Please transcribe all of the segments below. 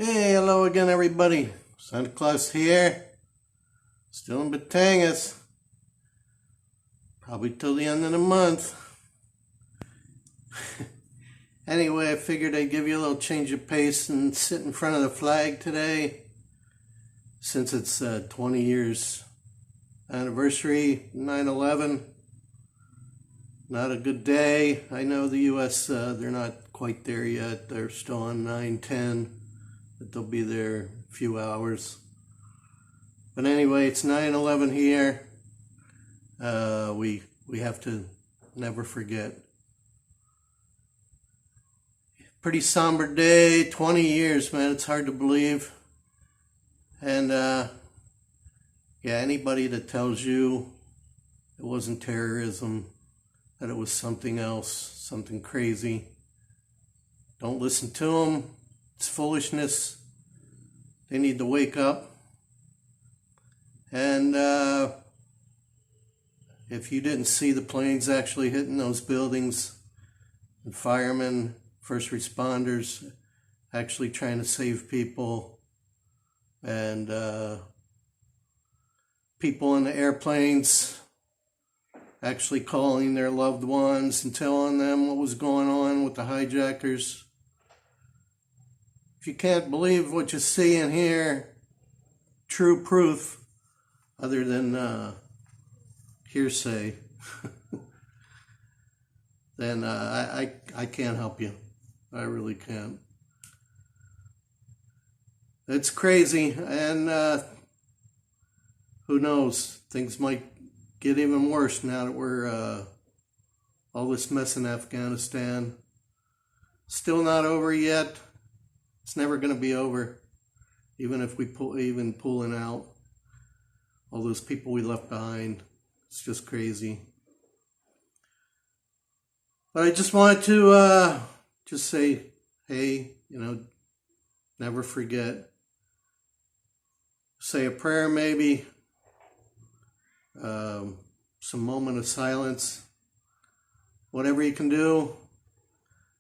Hey, hello again, everybody. Santa Claus here. Still in Batangas. Probably till the end of the month. Anyway, I figured I'd give you a little change of pace and sit in front of the flag today. Since it's 20 years anniversary, 9/11. Not a good day. I know the U.S., they're not quite there yet. They're still on 9/10. But they'll be there in a few hours. But anyway, it's 9/11 here. We have to never forget. Pretty somber day, 20 years, man. It's hard to believe. And yeah, anybody that tells you it wasn't terrorism, that it was something else, something crazy, don't listen to them. It's foolishness. They need to wake up. And if you didn't see the planes actually hitting those buildings, and firemen, first responders actually trying to save people, and people in the airplanes actually calling their loved ones and telling them what was going on with the hijackers. If you can't believe what you see and hear, true proof, other than hearsay, then I can't help you. I really can't. It's crazy, and who knows? Things might get even worse now that we're all this mess in Afghanistan. Still not over yet. It's never going to be over, even if we pulling out all those people we left behind. It's just crazy. But I just wanted to just say, hey, never forget. Say a prayer maybe, some moment of silence, whatever you can do.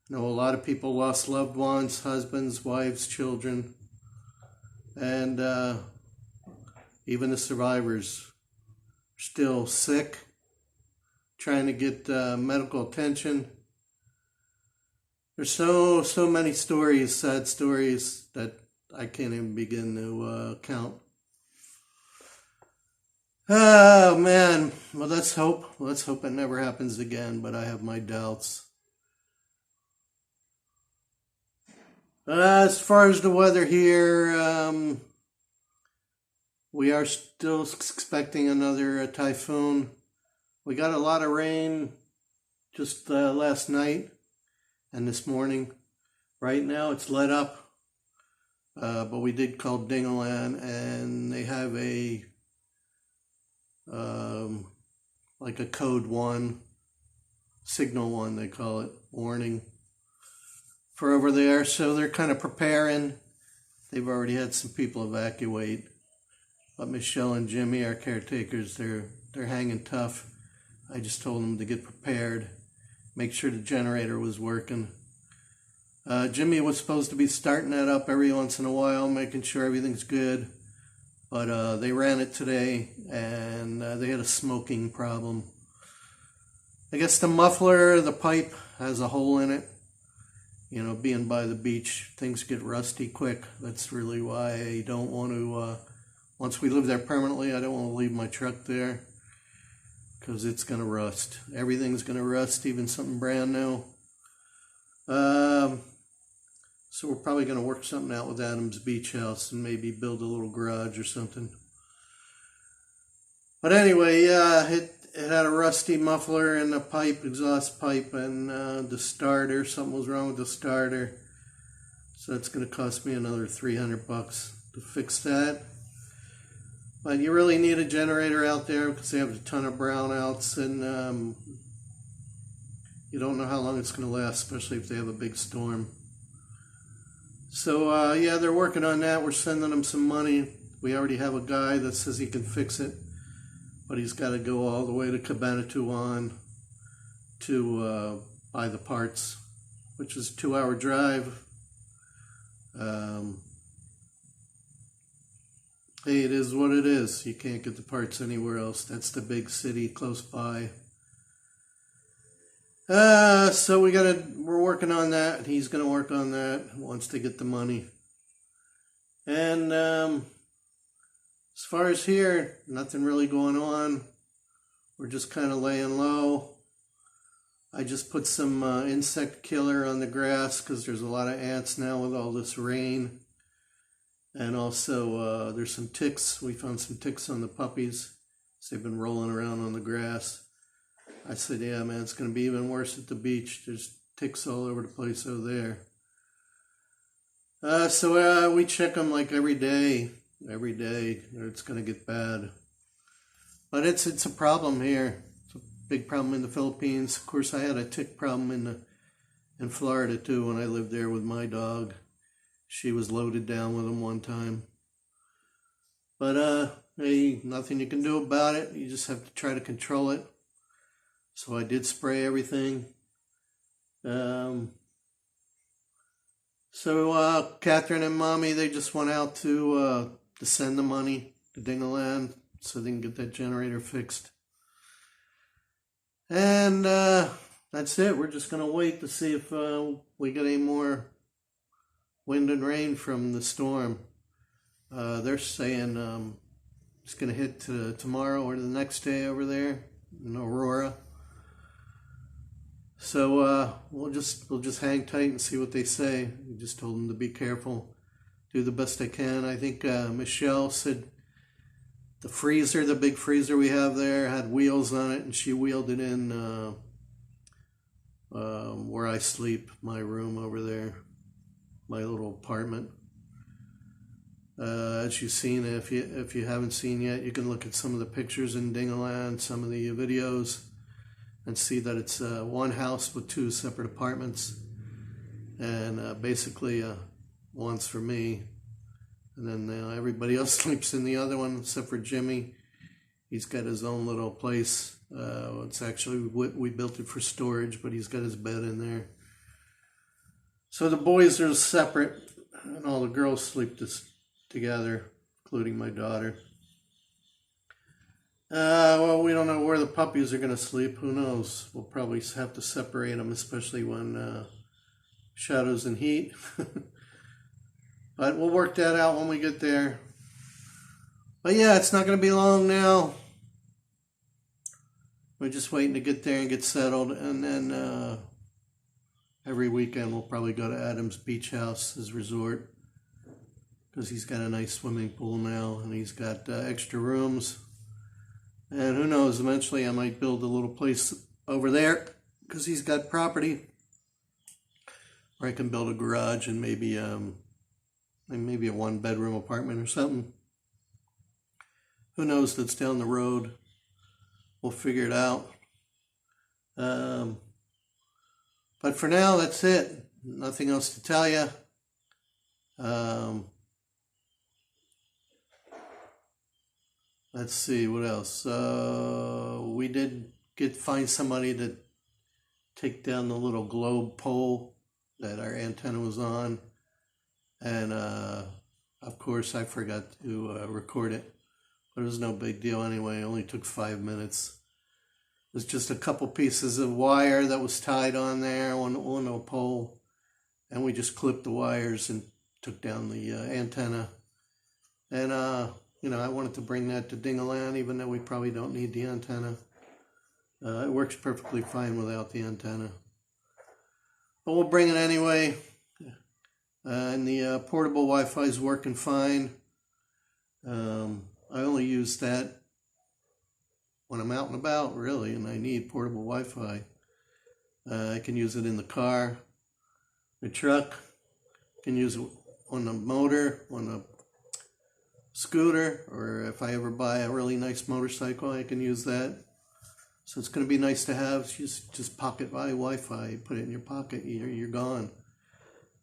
I know a lot of people lost loved ones, husbands, wives, children, and even the survivors are still sick, trying to get medical attention. There's so many stories, sad stories, that I can't even begin to count. Oh man, well let's hope it never happens again, but I have my doubts. As far as the weather here, we are still expecting another typhoon. We got a lot of rain just last night and this morning. Right now it's let up, but we did call Dingalan, and they have a like a code 1, signal 1 they call it, warning for over there, so they're kind of preparing. They've already had some people evacuate, but Michelle and Jimmy, our caretakers, they're hanging tough. I just told them to get prepared, make sure the generator was working. Jimmy was supposed to be starting that up every once in a while, making sure everything's good, but they ran it today, and they had a smoking problem. I guess the muffler, the pipe, has a hole in it. Being by the beach, things get rusty quick. That's really why I don't want to, once we live there permanently, I don't want to leave my truck there, because it's going to rust. Everything's going to rust, even something brand new. So we're probably going to work something out with Adam's beach house and maybe build a little garage or something. But anyway, yeah, it had a rusty muffler and a pipe, exhaust pipe, and the starter. Something was wrong with the starter. So it's going to cost me another $300 to fix that. But you really need a generator out there because they have a ton of brownouts, and you don't know how long it's going to last, especially if they have a big storm. So yeah, they're working on that. We're sending them some money. We already have a guy that says he can fix it, but he's got to go all the way to Cabanatuan to buy the parts, which is a 2-hour drive. Hey, it is what it is. You can't get the parts anywhere else. That's the big city close by. So we're working on that. He's gonna work on that once they get the money. And as far as here, nothing really going on. We're just kind of laying low. I just put some insect killer on the grass because there's a lot of ants now with all this rain. And also there's some ticks. We found some ticks on the puppies. So they've been rolling around on the grass. I said, yeah, man, it's going to be even worse at the beach. There's ticks all over the place over there. So we check them like every day, or it's going to get bad. But it's a problem here. It's a big problem in the Philippines. Of course, I had a tick problem in Florida too when I lived there with my dog. She was loaded down with them one time. But hey, nothing you can do about it. You just have to try to control it. So I did spray everything. So Catherine and Mommy, they just went out to send the money to Dingaland so they can get that generator fixed. And that's it. We're just going to wait to see if we get any more wind and rain from the storm. They're saying it's going to hit tomorrow or the next day over there in Aurora. So we'll just hang tight and see what they say. We just told them to be careful, do the best they can. I think Michelle said the big freezer we have there, had wheels on it, and she wheeled it in where I sleep, my room over there, my little apartment. As you've seen, if you haven't seen yet, you can look at some of the pictures in Dingaland, some of the videos, and see that it's one house with two separate apartments, and basically one's for me, and then everybody else sleeps in the other one except for Jimmy. He's got his own little place. It's actually, we built it for storage, but he's got his bed in there. So the boys are separate, and all the girls sleep together, including my daughter. Well, we don't know where the puppies are going to sleep. Who knows? We'll probably have to separate them, especially when shadows and heat. But we'll work that out when we get there. But yeah, it's not going to be long now. We're just waiting to get there and get settled. And then every weekend we'll probably go to Adam's beach house, his resort, because he's got a nice swimming pool now and he's got extra rooms. And who knows, eventually I might build a little place over there because he's got property. Or I can build a garage and maybe a one-bedroom apartment or something. Who knows, that's down the road. We'll figure it out. But for now, that's it. Nothing else to tell you. Let's see, what else? We did find somebody to take down the little globe pole that our antenna was on. And, of course, I forgot to record it. But it was no big deal anyway. It only took 5 minutes. It was just a couple pieces of wire that was tied on there on a pole. And we just clipped the wires and took down the antenna. And, I wanted to bring that to Dingaland, even though we probably don't need the antenna. It works perfectly fine without the antenna. But we'll bring it anyway. And the portable Wi-Fi is working fine. I only use that when I'm out and about, really, and I need portable Wi-Fi. I can use it in the car, the truck. I can use it on the motor, on the scooter, or if I ever buy a really nice motorcycle, I can use that. So it's going to be nice to have. Just pocket buy Wi-Fi, put it in your pocket, you're gone.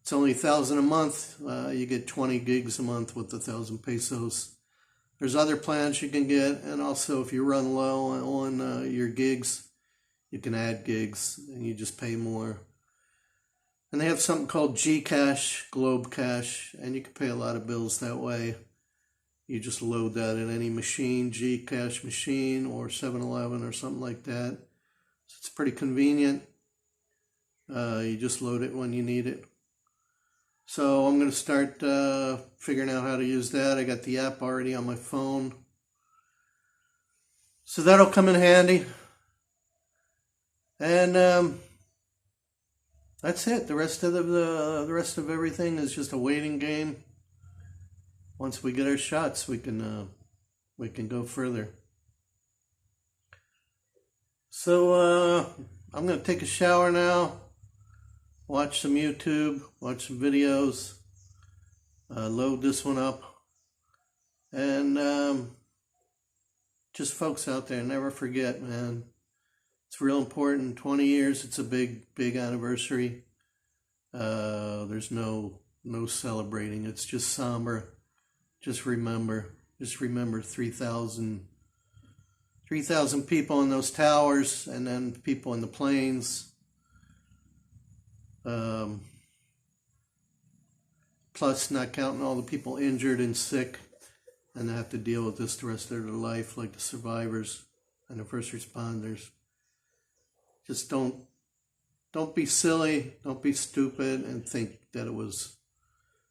It's only $1,000 a month. You get 20 gigs a month with 1,000 pesos. There's other plans you can get, and also if you run low on your gigs, you can add gigs, and you just pay more. And they have something called Gcash, Globe Cash, and you can pay a lot of bills that way. You just load that in any machine, Gcash machine or 7-Eleven or something like that. So it's pretty convenient. You just load it when you need it. So I'm going to start figuring out how to use that. I got the app already on my phone. So that'll come in handy. And that's it. The rest of the rest of everything is just a waiting game. Once we get our shots, we can go further. So I'm going to take a shower now, watch some YouTube, watch some videos, load this one up, and just folks out there, never forget, man. It's real important. 20 years, it's a big anniversary. There's no celebrating. It's just somber. Just remember 3,000 people in those towers, and then people in the planes. Plus, not counting all the people injured and sick, and they have to deal with this the rest of their life, like the survivors and the first responders. Just don't be silly, don't be stupid, and think that it was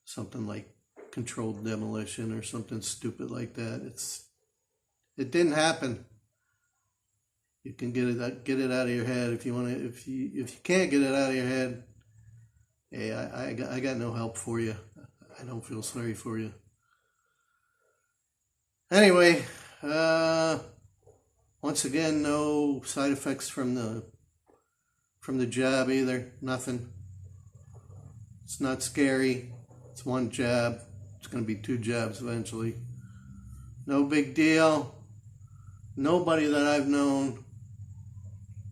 something like controlled demolition or something stupid like that. It didn't happen. You can get it out of your head if you want to. If you can't get it out of your head, hey, I got no help for you. I don't feel sorry for you. Anyway, once again, no side effects from the jab either. Nothing. It's not scary. It's one jab. It's going to be 2 jabs eventually. No big deal. Nobody that I've known,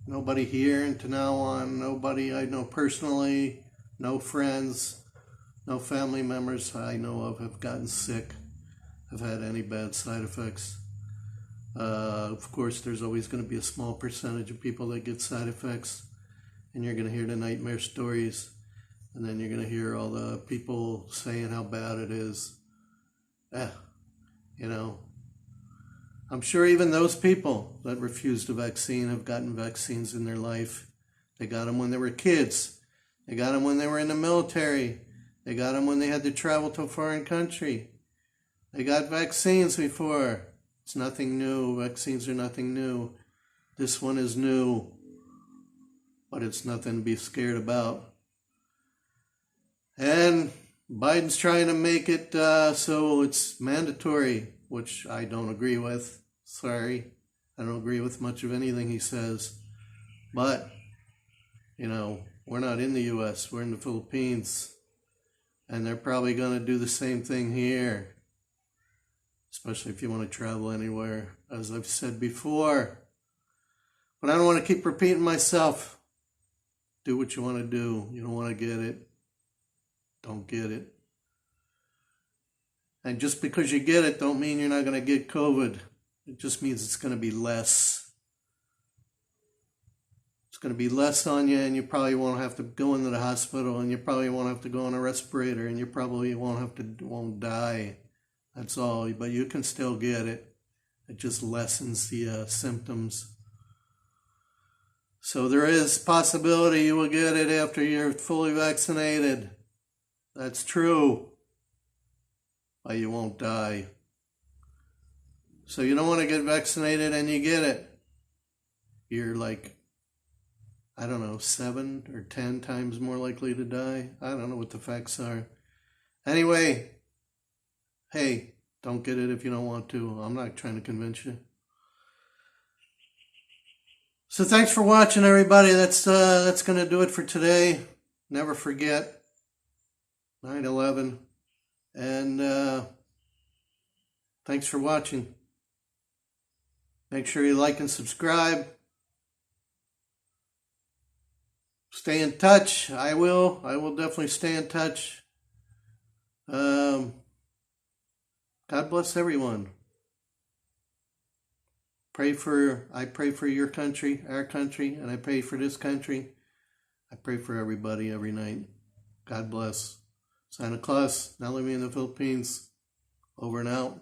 nobody here and to now on, nobody I know personally, no friends, no family members I know of have gotten sick, have had any bad side effects. Of course, there's always going to be a small percentage of people that get side effects, and you're going to hear the nightmare stories. And then you're going to hear all the people saying how bad it is. You know, I'm sure even those people that refused the vaccine have gotten vaccines in their life. They got them when they were kids. They got them when they were in the military. They got them when they had to travel to a foreign country. They got vaccines before. It's nothing new. Vaccines are nothing new. This one is new, but it's nothing to be scared about. And Biden's trying to make it so it's mandatory, which I don't agree with. Sorry. I don't agree with much of anything he says. But, you know, we're not in the U.S. We're in the Philippines. And they're probably going to do the same thing here. Especially if you want to travel anywhere, as I've said before. But I don't want to keep repeating myself. Do what you want to do. You don't want to get it. Don't get it. And just because you get it don't mean you're not going to get COVID. It just means it's going to be less. It's going to be less on you, and you probably won't have to go into the hospital, and you probably won't have to go on a respirator, and you probably won't die. That's all. But you can still get it. It just lessens the symptoms. So there is possibility you will get it after you're fully vaccinated. That's true. But you won't die. So you don't want to get vaccinated and you get it. You're like, I don't know, 7 or 10 times more likely to die. I don't know what the facts are. Anyway, hey, don't get it if you don't want to. I'm not trying to convince you. So thanks for watching, everybody. That's going to do it for today. Never forget 9/11. And thanks for watching. Make sure you like and subscribe. Stay in touch. I will definitely stay in touch. God bless everyone. I pray for your country, our country, and I pray for this country. I pray for everybody every night. God bless. Santa Claus, now living in the Philippines. Over and out.